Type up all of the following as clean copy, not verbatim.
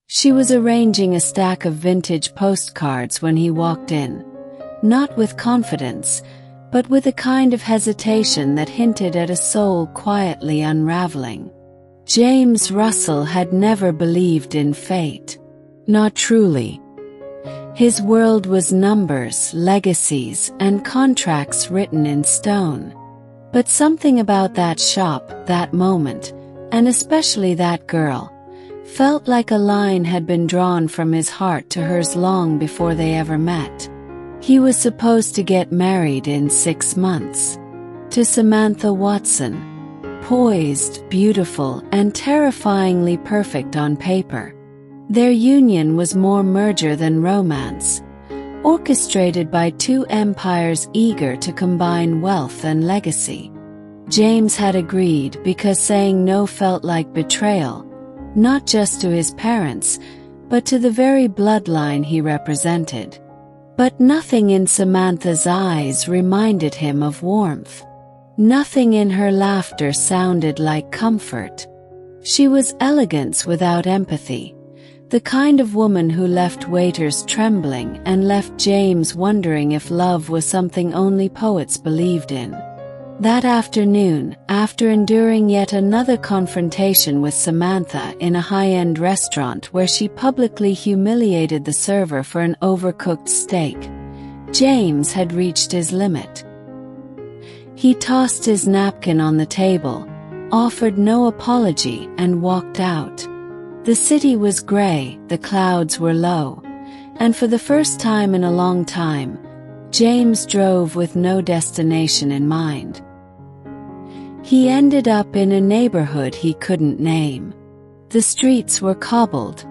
She was arranging a stack of vintage postcards when he walked in, not with confidence, but with a kind of hesitation that hinted at a soul quietly unraveling. James Russell had never believed in fate. Not truly. His world was numbers, legacies, and contracts written in stone. But something about that shop, that moment, and especially that girl, felt like a line had been drawn from his heart to hers long before they ever met. He was supposed to get married in 6 months. To Samantha Watson. Poised, beautiful, and terrifyingly perfect on paper. Their union was more merger than romance, orchestrated by two empires eager to combine wealth and legacy. James had agreed because saying no felt like betrayal, not just to his parents, but to the very bloodline he represented. But nothing in Samantha's eyes reminded him of warmth. Nothing in her laughter sounded like comfort. She was elegance without empathy, the kind of woman who left waiters trembling and left James wondering if love was something only poets believed in. That afternoon, after enduring yet another confrontation with Samantha in a high-end restaurant where she publicly humiliated the server for an overcooked steak, James had reached his limit. He tossed his napkin on the table, offered no apology, and walked out. The city was gray, the clouds were low, and for the first time in a long time, James drove with no destination in mind. He ended up in a neighborhood he couldn't name. The streets were cobbled,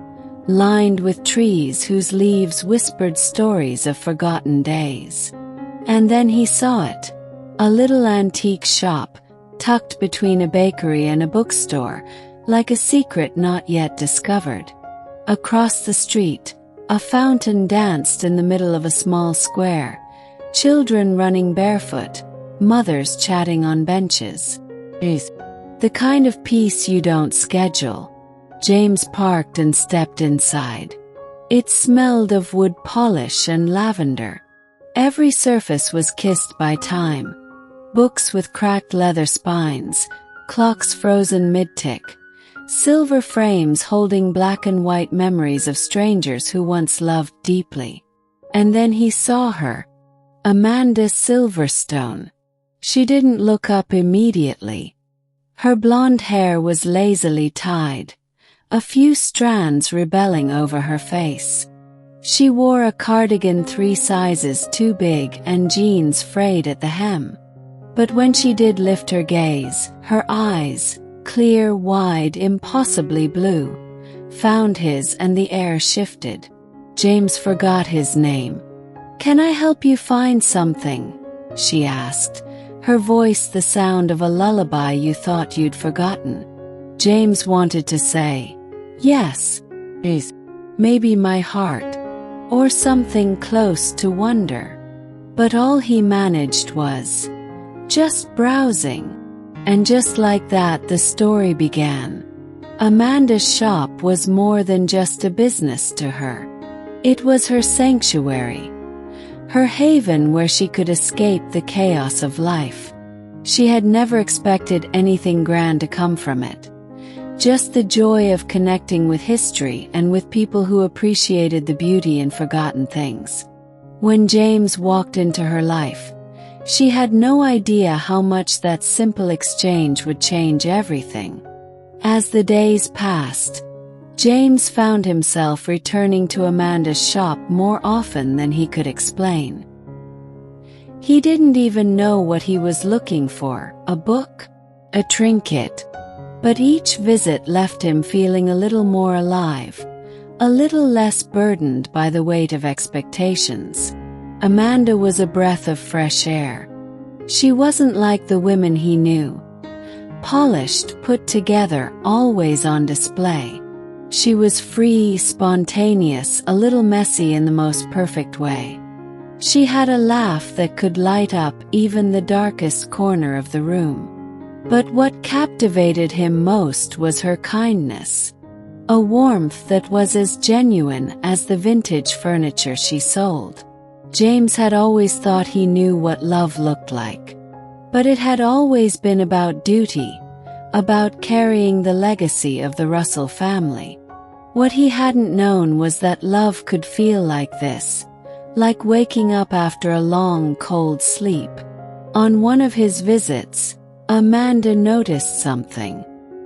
lined with trees whose leaves whispered stories of forgotten days. And then he saw it, a little antique shop, tucked between a bakery and a bookstore, like a secret not yet discovered. Across the street, a fountain danced in the middle of a small square, children running barefoot, mothers chatting on benches. The kind of peace you don't schedule. James parked and stepped inside. It smelled of wood polish and lavender. Every surface was kissed by time. Books with cracked leather spines, clocks frozen mid-tick, silver frames holding black and white memories of strangers who once loved deeply. And then he saw her. Amanda Silverstone. She didn't look up immediately. Her blonde hair was lazily tied, a few strands rebelling over her face. She wore a cardigan 3 sizes too big and jeans frayed at the hem. But when she did lift her gaze, her eyes, clear, wide, impossibly blue, found his and the air shifted. James forgot his name. "Can I help you find something?" she asked, her voice the sound of a lullaby you thought you'd forgotten. James wanted to say, "Yes, please, maybe my heart," or something close to wonder. But all he managed was, "Just browsing." And just like that the story began. Amanda's shop was more than just a business to her. It was her sanctuary, her haven where she could escape the chaos of life. She had never expected anything grand to come from it. Just the joy of connecting with history and with people who appreciated the beauty in forgotten things. When James walked into her life, she had no idea how much that simple exchange would change everything. As the days passed, James found himself returning to Amanda's shop more often than he could explain. He didn't even know what he was looking for, a book, a trinket. But each visit left him feeling a little more alive, a little less burdened by the weight of expectations. Amanda was a breath of fresh air. She wasn't like the women he knew. Polished, put together, always on display. She was free, spontaneous, a little messy in the most perfect way. She had a laugh that could light up even the darkest corner of the room. But what captivated him most was her kindness. a warmth that was as genuine as the vintage furniture she sold. James had always thought he knew what love looked like. But it had always been about duty, about carrying the legacy of the Russell family. What he hadn't known was that love could feel like this, like waking up after a long, cold sleep. On one of his visits, Amanda noticed something.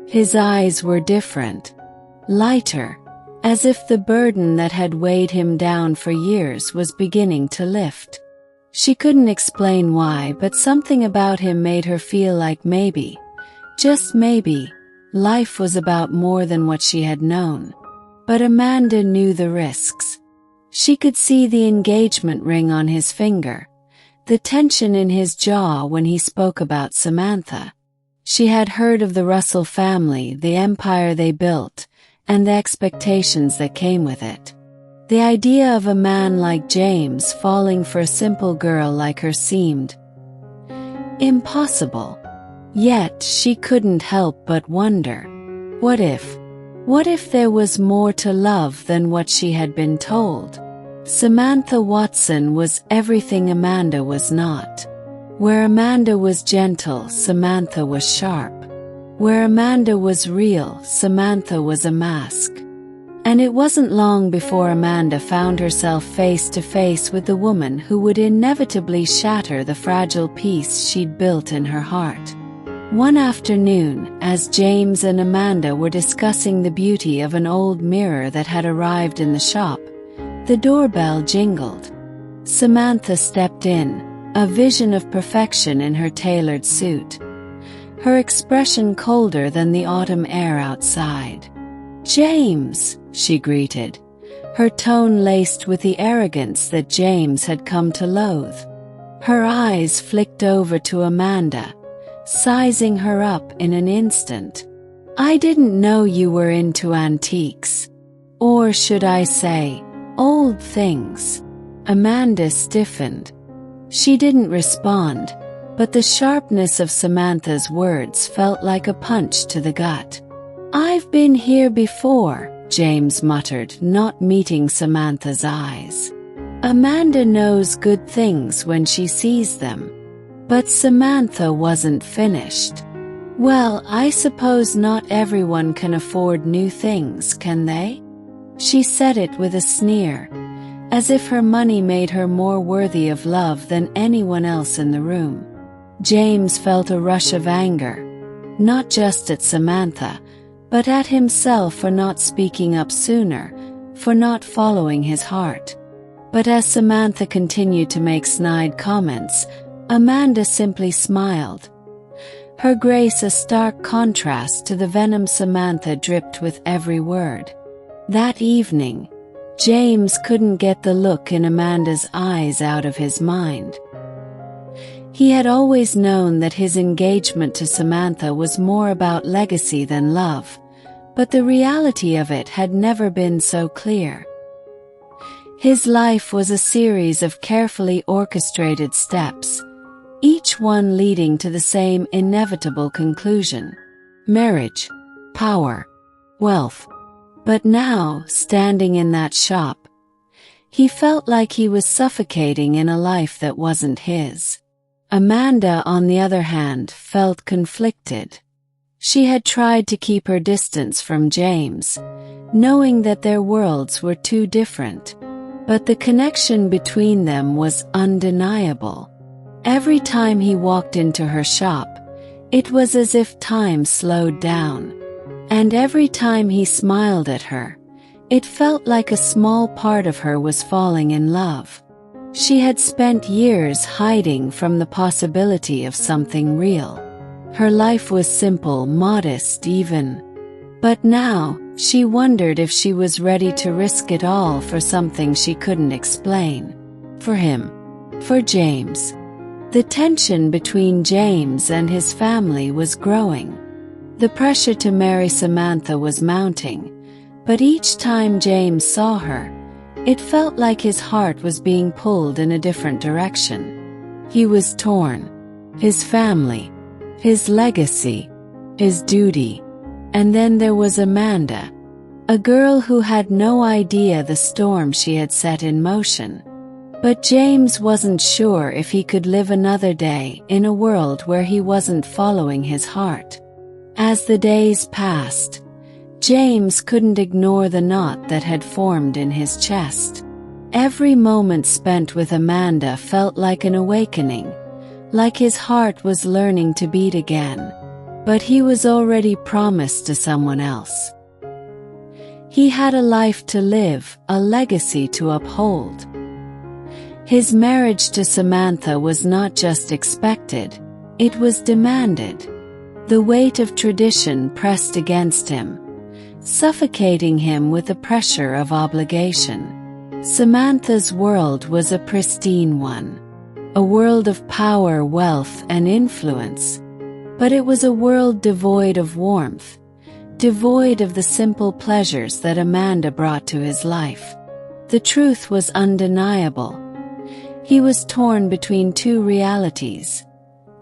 His eyes were different, lighter, as if the burden that had weighed him down for years was beginning to lift. She couldn't explain why, but something about him made her feel like maybe, just maybe, life was about more than what she had known. But Amanda knew the risks. She could see the engagement ring on his finger, the tension in his jaw when he spoke about Samantha. She had heard of the Russell family, the empire they built, and the expectations that came with it. The idea of a man like James falling for a simple girl like her seemed impossible. Yet she couldn't help but wonder, what if there was more to love than what she had been told? Samantha Watson was everything Amanda was not. Where Amanda was gentle, Samantha was sharp. Where Amanda was real, Samantha was a mask. And it wasn't long before Amanda found herself face to face with the woman who would inevitably shatter the fragile peace she'd built in her heart. One afternoon, as James and Amanda were discussing the beauty of an old mirror that had arrived in the shop, the doorbell jingled. Samantha stepped in, a vision of perfection in her tailored suit, her expression colder than the autumn air outside. "James," she greeted, her tone laced with the arrogance that James had come to loathe. Her eyes flicked over to Amanda, sizing her up in an instant. "I didn't know you were into antiques. Or should I say, old things." Amanda stiffened. She didn't respond, but the sharpness of Samantha's words felt like a punch to the gut. "I've been here before," James muttered, not meeting Samantha's eyes. Amanda knows good things when she sees them. But Samantha wasn't finished. "Well, I suppose not everyone can afford new things, can they?" She said it with a sneer, as if her money made her more worthy of love than anyone else in the room. James felt a rush of anger, not just at Samantha, but at himself for not speaking up sooner, for not following his heart. But as Samantha continued to make snide comments, Amanda simply smiled, her grace a stark contrast to the venom Samantha dripped with every word. That evening, James couldn't get the look in Amanda's eyes out of his mind. He had always known that his engagement to Samantha was more about legacy than love, but the reality of it had never been so clear. His life was a series of carefully orchestrated steps, each one leading to the same inevitable conclusion: marriage, power, wealth. But now, standing in that shop, he felt like he was suffocating in a life that wasn't his. Amanda, on the other hand, felt conflicted. She had tried to keep her distance from James, knowing that their worlds were too different. But the connection between them was undeniable. Every time he walked into her shop, it was as if time slowed down. And every time he smiled at her, it felt like a small part of her was falling in love. She had spent years hiding from the possibility of something real. Her life was simple, modest even. But now, she wondered if she was ready to risk it all for something she couldn't explain. For him. For James. The tension between James and his family was growing. The pressure to marry Samantha was mounting, but each time James saw her, it felt like his heart was being pulled in a different direction. He was torn. His family, his legacy, his duty. And then there was Amanda. a girl who had no idea the storm she had set in motion. But James wasn't sure if he could live another day in a world where he wasn't following his heart. As the days passed, James couldn't ignore the knot that had formed in his chest. Every moment spent with Amanda felt like an awakening, like his heart was learning to beat again. But he was already promised to someone else. He had a life to live, a legacy to uphold. His marriage to Samantha was not just expected, it was demanded. The weight of tradition pressed against him, suffocating him with the pressure of obligation. Samantha's world was a pristine one, a world of power, wealth, and influence. But it was a world devoid of warmth, devoid of the simple pleasures that Amanda brought to his life. The truth was undeniable. He was torn between two realities: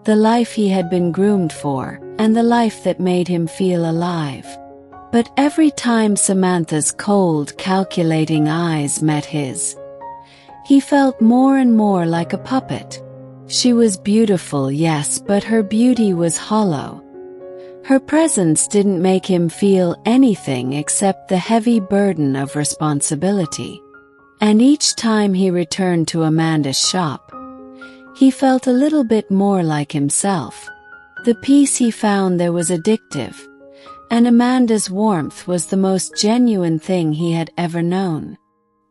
the life he had been groomed for, and the life that made him feel alive. But every time Samantha's cold, calculating eyes met his, he felt more and more like a puppet. She was beautiful, yes, but her beauty was hollow. Her presence didn't make him feel anything except the heavy burden of responsibility. And each time he returned to Amanda's shop, he felt a little bit more like himself. The peace he found there was addictive, and Amanda's warmth was the most genuine thing he had ever known.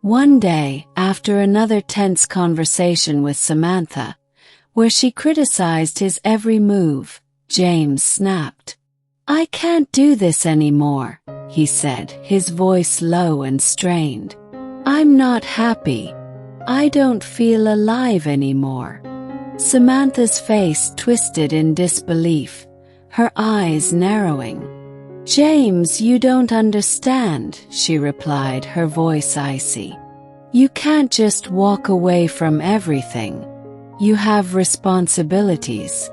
One day, after another tense conversation with Samantha, where she criticized his every move, James snapped. "I can't do this anymore," he said, his voice low and strained. "I'm not happy. I don't feel alive anymore." Samantha's face twisted in disbelief, her eyes narrowing. "James, you don't understand," she replied, her voice icy. "You can't just walk away from everything. You have responsibilities.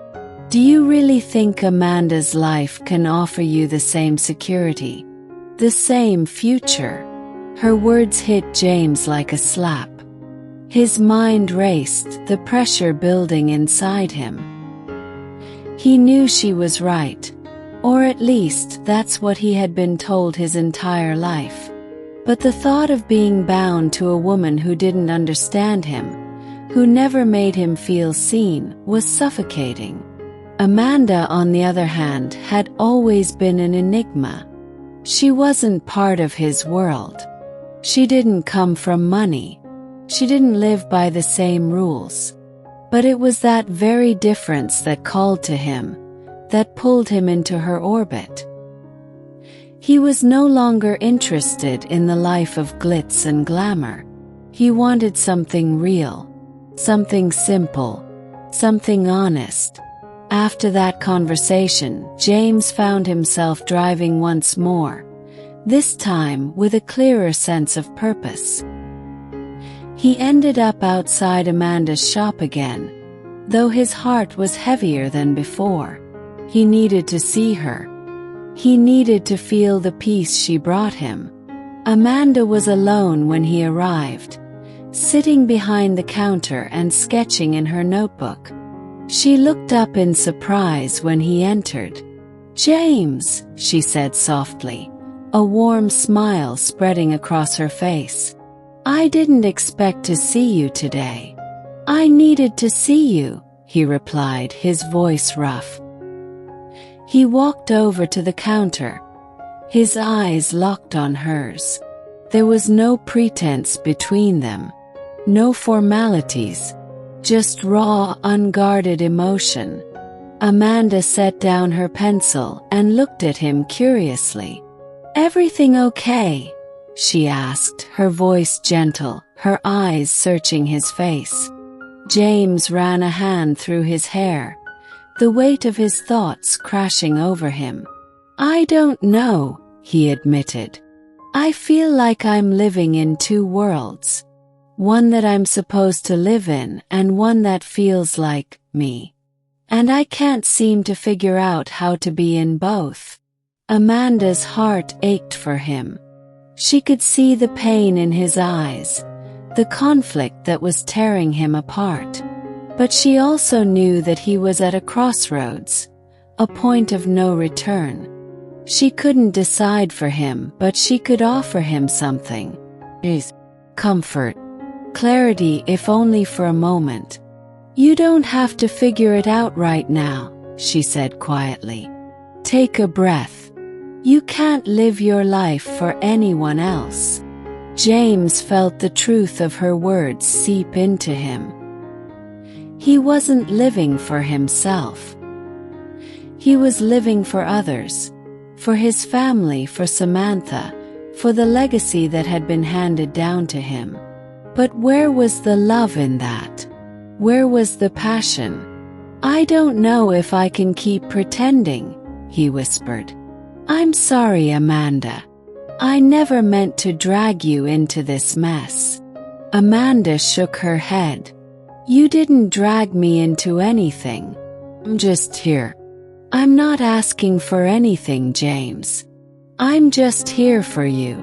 Do you really think Amanda's life can offer you the same security, the same future?" Her words hit James like a slap. His mind raced, the pressure building inside him. He knew she was right, or at least that's what he had been told his entire life. But the thought of being bound to a woman who didn't understand him, who never made him feel seen, was suffocating. Amanda, on the other hand, had always been an enigma. She wasn't part of his world. She didn't come from money. She didn't live by the same rules. But it was that very difference that called to him, that pulled him into her orbit. He was no longer interested in the life of glitz and glamour. He wanted something real, something simple, something honest. After that conversation, James found himself driving once more, this time with a clearer sense of purpose. He ended up outside Amanda's shop again, though his heart was heavier than before. He needed to see her. He needed to feel the peace she brought him. Amanda was alone when he arrived, sitting behind the counter and sketching in her notebook. She looked up in surprise when he entered. "James," she said softly, a warm smile spreading across her face. "I didn't expect to see you today." "I needed to see you," he replied, his voice rough. He walked over to the counter, his eyes locked on hers. There was no pretense between them, no formalities, just raw, unguarded emotion. Amanda set down her pencil and looked at him curiously. "Everything okay?" she asked, her voice gentle, her eyes searching his face. James ran a hand through his hair, the weight of his thoughts crashing over him. "I don't know," he admitted. "I feel like I'm living in two worlds. One that I'm supposed to live in and one that feels like me. And I can't seem to figure out how to be in both." Amanda's heart ached for him. She could see the pain in his eyes, the conflict that was tearing him apart. But she also knew that he was at a crossroads, a point of no return. She couldn't decide for him, but she could offer him something. Comfort. Clarity, if only for a moment. "You don't have to figure it out right now," she said quietly. "Take a breath. You can't live your life for anyone else." James felt the truth of her words seep into him. He wasn't living for himself. He was living for others, for his family, for Samantha, for the legacy that had been handed down to him. But where was the love in that? Where was the passion? "I don't know if I can keep pretending," he whispered. "I'm sorry, Amanda. I never meant to drag you into this mess." Amanda shook her head. "You didn't drag me into anything. I'm just here." "I'm not asking for anything, James. I'm just here for you."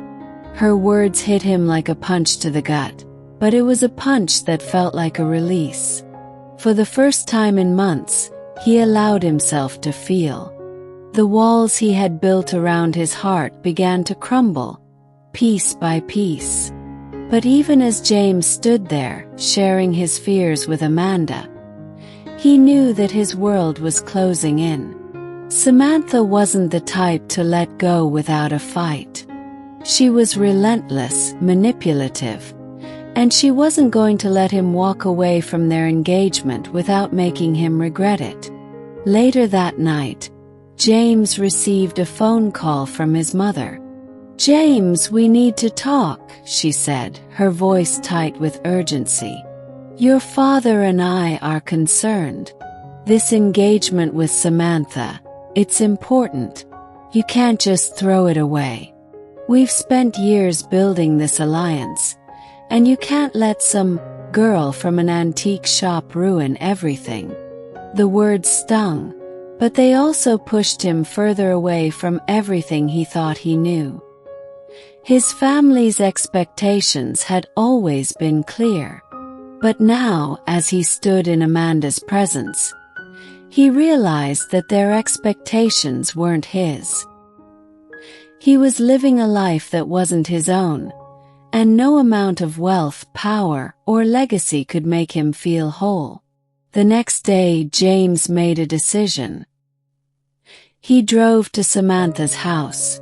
Her words hit him like a punch to the gut, but it was a punch that felt like a release. For the first time in months, he allowed himself to feel. The walls he had built around his heart began to crumble, piece by piece. But even as James stood there, sharing his fears with Amanda, he knew that his world was closing in. Samantha wasn't the type to let go without a fight. She was relentless, manipulative, and she wasn't going to let him walk away from their engagement without making him regret it. Later that night, James received a phone call from his mother. "James, we need to talk," she said, her voice tight with urgency. "Your father and I are concerned. This engagement with Samantha, it's important. You can't just throw it away. We've spent years building this alliance, and you can't let some girl from an antique shop ruin everything." The words stung, but they also pushed him further away from everything he thought he knew. His family's expectations had always been clear. But now, as he stood in Amanda's presence, he realized that their expectations weren't his. He was living a life that wasn't his own, and no amount of wealth, power, or legacy could make him feel whole. The next day, James made a decision. He drove to Samantha's house,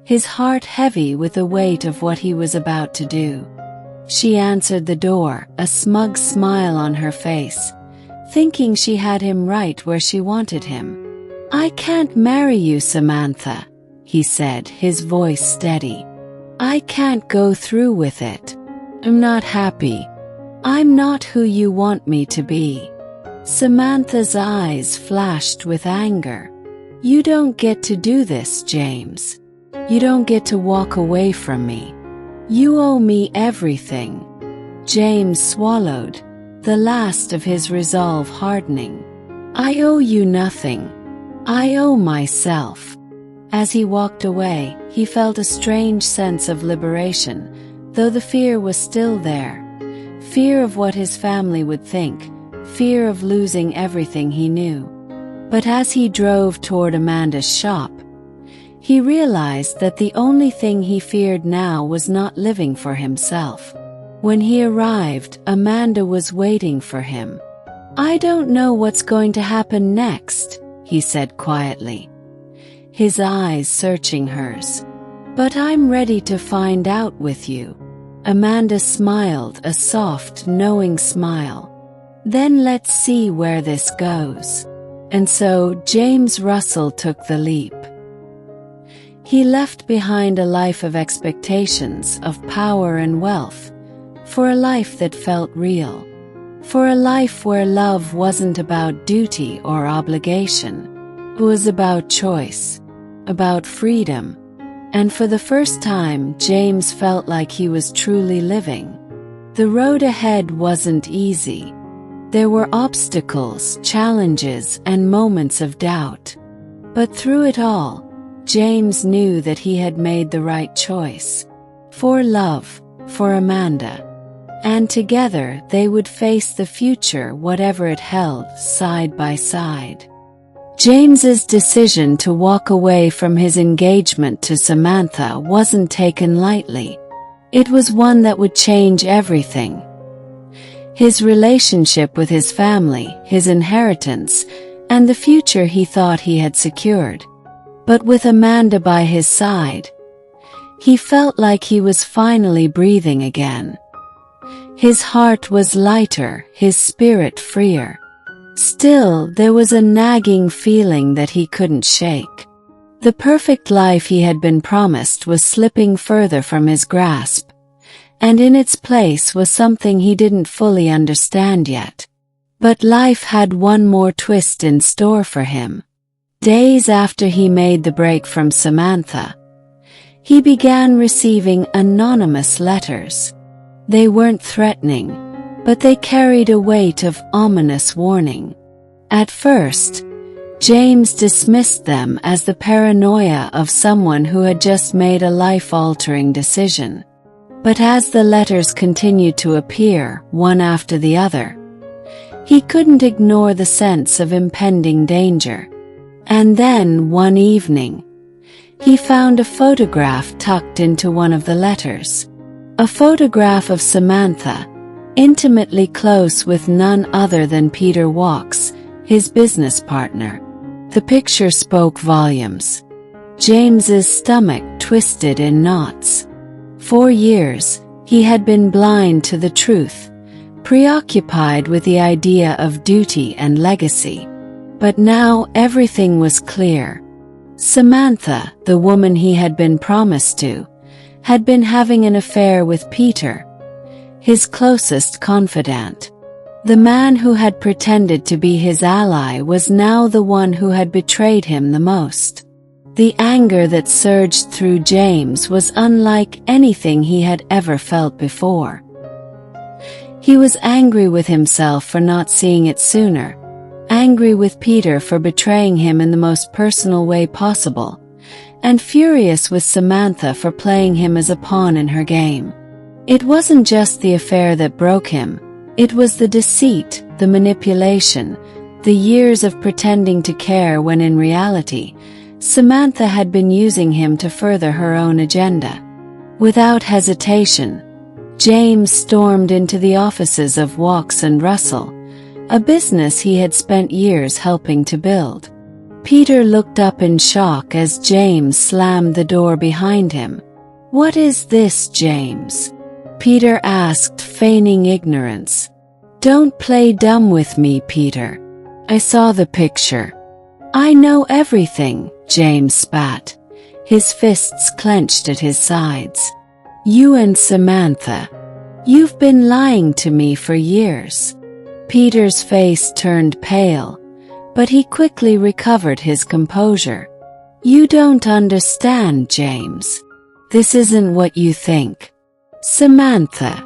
his heart heavy with the weight of what he was about to do. She answered the door, a smug smile on her face, thinking she had him right where she wanted him. "I can't marry you, Samantha," he said, his voice steady. "I can't go through with it. I'm not happy. I'm not who you want me to be." Samantha's eyes flashed with anger. "You don't get to do this, James. You don't get to walk away from me. You owe me everything." James swallowed, the last of his resolve hardening. "I owe you nothing. I owe myself." As he walked away, he felt a strange sense of liberation, though the fear was still there. Fear of what his family would think, fear of losing everything he knew. But as he drove toward Amanda's shop, he realized that the only thing he feared now was not living for himself. When he arrived, Amanda was waiting for him. "I don't know what's going to happen next," he said quietly, his eyes searching hers. "But I'm ready to find out with you." Amanda smiled, a soft, knowing smile. "Then let's see where this goes." And so James Russell took the leap. He left behind a life of expectations, of power and wealth, for a life that felt real, for a life where love wasn't about duty or obligation. It was about choice, about freedom, and for the first time James felt like he was truly living. The road ahead wasn't easy. There were obstacles, challenges, and moments of doubt. But through it all, James knew that he had made the right choice. for love, for Amanda. And together they would face the future, whatever it held, side by side. James's decision to walk away from his engagement to Samantha wasn't taken lightly. It was one that would change everything. His relationship with his family, his inheritance, and the future he thought he had secured. But with Amanda by his side, he felt like he was finally breathing again. His heart was lighter, his spirit freer. Still, there was a nagging feeling that he couldn't shake. The perfect life he had been promised was slipping further from his grasp, and in its place was something he didn't fully understand yet. But life had one more twist in store for him. Days after he made the break from Samantha, he began receiving anonymous letters. They weren't threatening, but they carried a weight of ominous warning. At first, James dismissed them as the paranoia of someone who had just made a life-altering decision. But as the letters continued to appear, one after the other, he couldn't ignore the sense of impending danger. And then, one evening, he found a photograph tucked into one of the letters. A photograph of Samantha, intimately close with none other than Peter Walks, his business partner. The picture spoke volumes. James's stomach twisted in knots. For years, he had been blind to the truth, preoccupied with the idea of duty and legacy. But now everything was clear. Samantha, the woman he had been promised to, had been having an affair with Peter, his closest confidant. The man who had pretended to be his ally was now the one who had betrayed him the most. The anger that surged through James was unlike anything he had ever felt before. He was angry with himself for not seeing it sooner, angry with Peter for betraying him in the most personal way possible, and furious with Samantha for playing him as a pawn in her game. It wasn't just the affair that broke him, it was the deceit, the manipulation, the years of pretending to care when in reality, Samantha had been using him to further her own agenda. Without hesitation, James stormed into the offices of Walks and Russell, a business he had spent years helping to build. Peter looked up in shock as James slammed the door behind him. "What is this, James?" Peter asked, feigning ignorance. "Don't play dumb with me, Peter. I saw the picture." "I know everything," James spat, his fists clenched at his sides. "You and Samantha. You've been lying to me for years." Peter's face turned pale, but he quickly recovered his composure. "You don't understand, James. This isn't what you think. Samantha."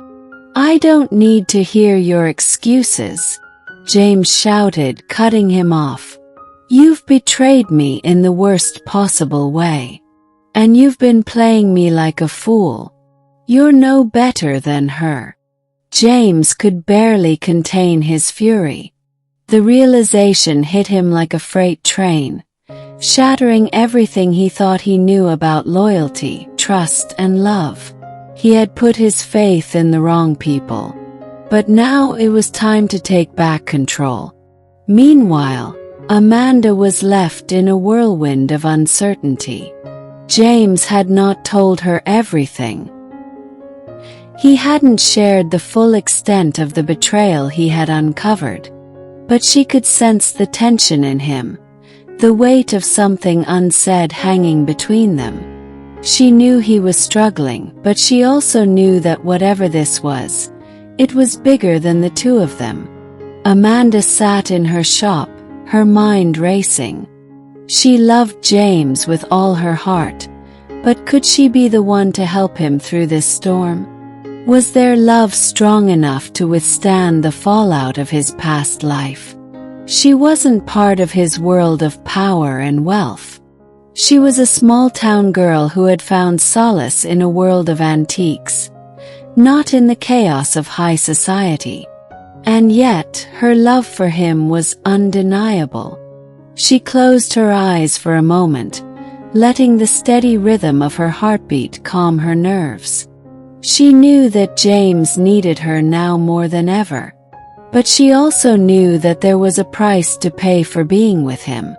"I don't need to hear your excuses," James shouted, cutting him off. "You've betrayed me in the worst possible way. And you've been playing me like a fool. You're no better than her." James could barely contain his fury. The realization hit him like a freight train, shattering everything he thought he knew about loyalty, trust, and love. He had put his faith in the wrong people. But now it was time to take back control. Meanwhile, Amanda was left in a whirlwind of uncertainty. James had not told her everything. He hadn't shared the full extent of the betrayal he had uncovered. But she could sense the tension in him, the weight of something unsaid hanging between them. She knew he was struggling, but she also knew that whatever this was, it was bigger than the two of them. Amanda sat in her shop, her mind racing. She loved James with all her heart, but could she be the one to help him through this storm? Was their love strong enough to withstand the fallout of his past life? She wasn't part of his world of power and wealth. She was a small-town girl who had found solace in a world of antiques, not in the chaos of high society. And yet, her love for him was undeniable. She closed her eyes for a moment, letting the steady rhythm of her heartbeat calm her nerves. She knew that James needed her now more than ever. But she also knew that there was a price to pay for being with him.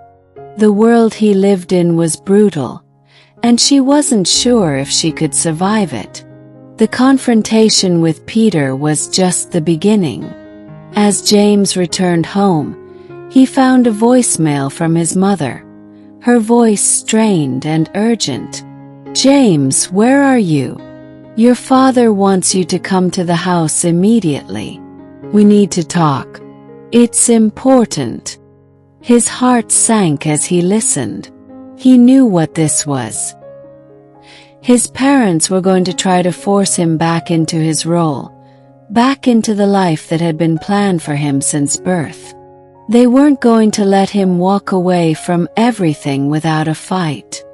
The world he lived in was brutal, and she wasn't sure if she could survive it. The confrontation with Peter was just the beginning. As James returned home, he found a voicemail from his mother, her voice strained and urgent. "James, where are you? Your father wants you to come to the house immediately. We need to talk. It's important." His heart sank as he listened. He knew what this was. His parents were going to try to force him back into his role, back into the life that had been planned for him since birth. They weren't going to let him walk away from everything without a fight.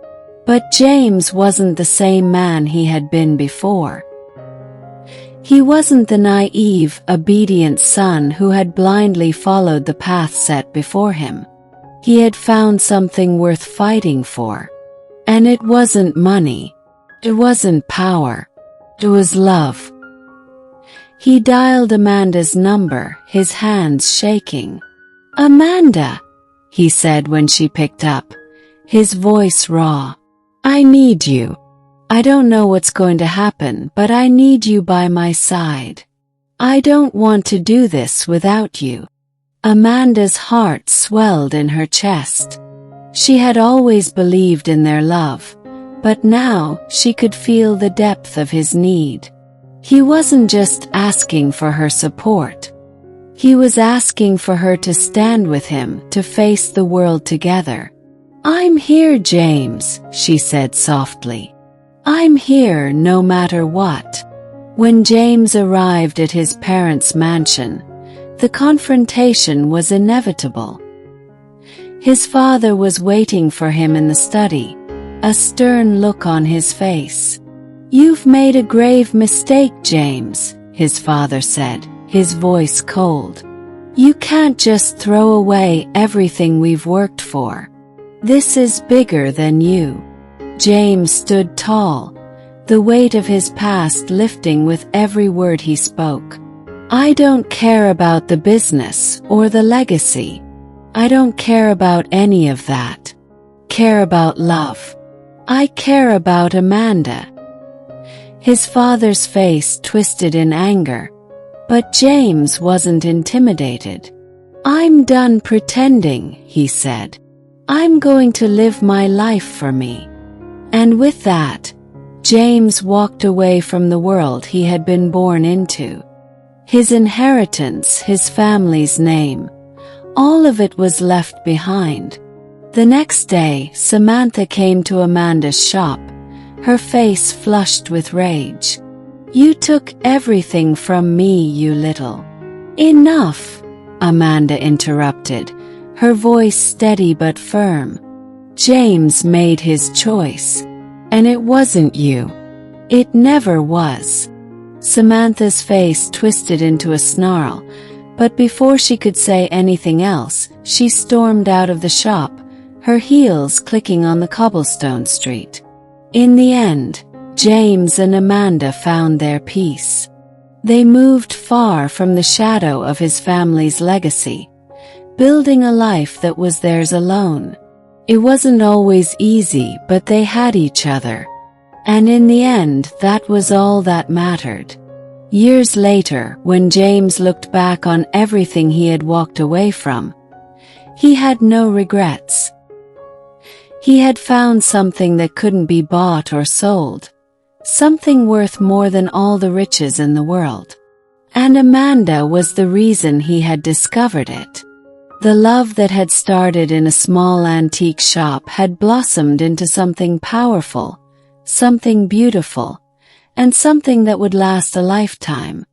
But James wasn't the same man he had been before. He wasn't the naive, obedient son who had blindly followed the path set before him. He had found something worth fighting for. And it wasn't money. It wasn't power. It was love. He dialed Amanda's number, his hands shaking. "Amanda," he said when she picked up, his voice raw. "I need you. I don't know what's going to happen, but I need you by my side. I don't want to do this without you." Amanda's heart swelled in her chest. She had always believed in their love, but now she could feel the depth of his need. He wasn't just asking for her support. He was asking for her to stand with him, to face the world together. "I'm here, James," she said softly. "I'm here no matter what." When James arrived at his parents' mansion, the confrontation was inevitable. His father was waiting for him in the study, a stern look on his face. "You've made a grave mistake, James," his father said, his voice cold. "You can't just throw away everything we've worked for. This is bigger than you." James stood tall, the weight of his past lifting with every word he spoke. "I don't care about the business or the legacy. I don't care about any of that. Care about love. I care about Amanda." His father's face twisted in anger, but James wasn't intimidated. "I'm done pretending," he said. "I'm going to live my life for me." And with that, James walked away from the world he had been born into. His inheritance, his family's name, all of it was left behind. The next day, Samantha came to Amanda's shop, her face flushed with rage. "You took everything from me, you little—" "Enough," Amanda interrupted, her voice steady but firm. "James made his choice. And it wasn't you. It never was." Samantha's face twisted into a snarl, but before she could say anything else, she stormed out of the shop, her heels clicking on the cobblestone street. In the end, James and Amanda found their peace. They moved far from the shadow of his family's legacy, building a life that was theirs alone. It wasn't always easy, but they had each other. And in the end, that was all that mattered. Years later, when James looked back on everything he had walked away from, he had no regrets. He had found something that couldn't be bought or sold, something worth more than all the riches in the world. And Amanda was the reason he had discovered it. The love that had started in a small antique shop had blossomed into something powerful, something beautiful, and something that would last a lifetime.